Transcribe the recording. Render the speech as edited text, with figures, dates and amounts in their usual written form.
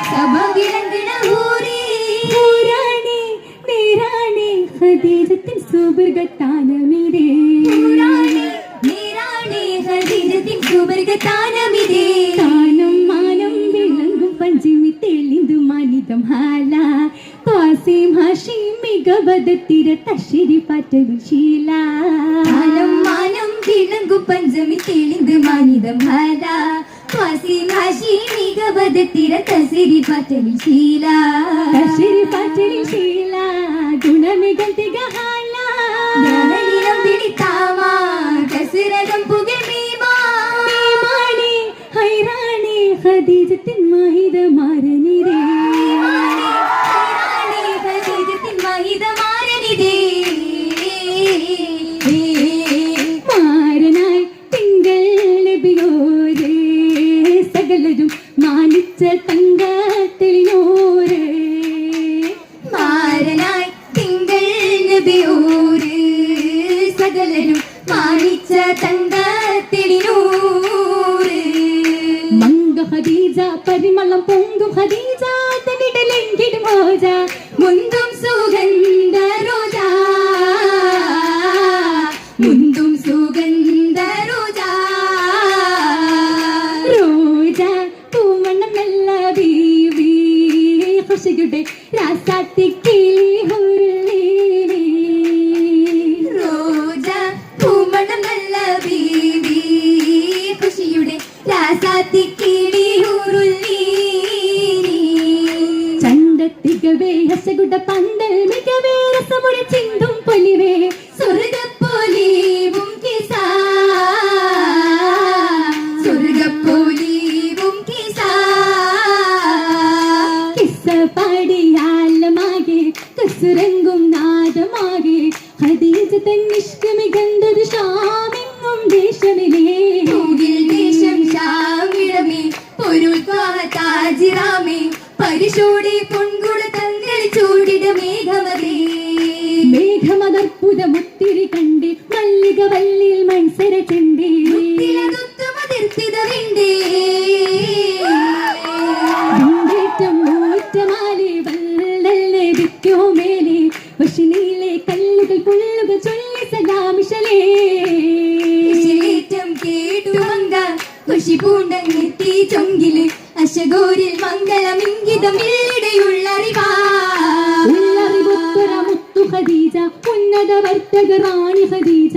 സഭ വിളങ്ങണ ഊരാണി നീരാണി ഖദീജത്തിൻ സുബർഗത്താനമിതേ നീരാണി ഖദീജത്തിൻ സുബർഗത്താനമിതേ താനം മാനം വിളങ്ങും പഞ്ചമി തെളിന്തു മാനിതം ഹാല ഖാസിം ഹാഷിം മികവദത്തിര തശ്ശേരി പാറ്റലും ശീല താനം മാനം വിളങ്ങും പഞ്ചമി തെളിന്തു മാനിതം ഹാല ഖാസിം ഹാഷിം മികവദത്തിര തശ്ശേരി പാറ്റലും ശീല തശ്ശേരി പാറ്റലും ശീല ഗുണമികന്തിക ഹാല ജ്ഞാനനിലം വിളിത്താമ കസരകം പുകമീമാ മീമാണി ഹൈറാണി ഖദീജത്തിൻ മാഹിദ മാരനിരേ ഹൈറാണി ഖദീജത്തിൻ മാഹിദ മാരനിരേ മാരനായി തിങ്കൾ നബിയോരേ സകലരും മാനിച്ച തങ്കത്തെളിനോരേ മാരനായി തിങ്കൾ നബിയോരേ സകലരും മാനിച്ച തങ്കത്തെളിനോരേ മംഗ ഖദീജ പരിമളം പൊങ്കും ഖദീജ തന്നിടലെങ്കിലും ഹോജ മുന്തും സുഗന്ധ റോജ മുന്തും സുഗന്ധ റോജ റോജ പൂമണമല്ല ബീവി ഖുശിയുടെ രാസാത്തിക്കിളി ഹുർലി റോജ പൂമണമല്ല ബീവി ഖുശിയുടെ രാസാത്തിക്കിളി ഹുർലി ചണ്ടത്തികവേ ഹസഗുഡ പന്തൽ മികവേ രസമുടെ ചിന്തും പൊലിവേ സ്വർഗ്ഗപ്പൊലിവും കിസാ സ്വർഗ്ഗപ്പൊലിവും കിസാ കിസ്സ പാടിയാലമാകെ കസുരംഗും നാദമാകെ ഖദീജ തൻ ഇഷ്ക മികന്തത് ഷാമെങ്ങും ദേശമിലേ ദേശം ഷാമിടമേ പൊരുൾ താജിറാമേ പരിശോടി പൊൻകുട തങ്ങൾ ചൂടിട മേഘമതേ മേഘമതർപ്പുത മുത്തിരി കണ്ടേ മല്ലിക വല്ലിൽ മത്സര ചെണ്ടേ വശിനിയിലെ കല്ലുകൾ പുല്ലുകൾ ചൊല്ലി സലാമിശലേ കേട്ടു മങ്ക ഖുശി പൂണ്ടങ്ങെത്തി ചൊങ്കില് അശഗോരിൽ മംഗളമിംഗിതം ഉള്ളറിവുത്തുര മുത്തു ഖദീജ ഉന്നത വർത്തക റാണി ഖദീജ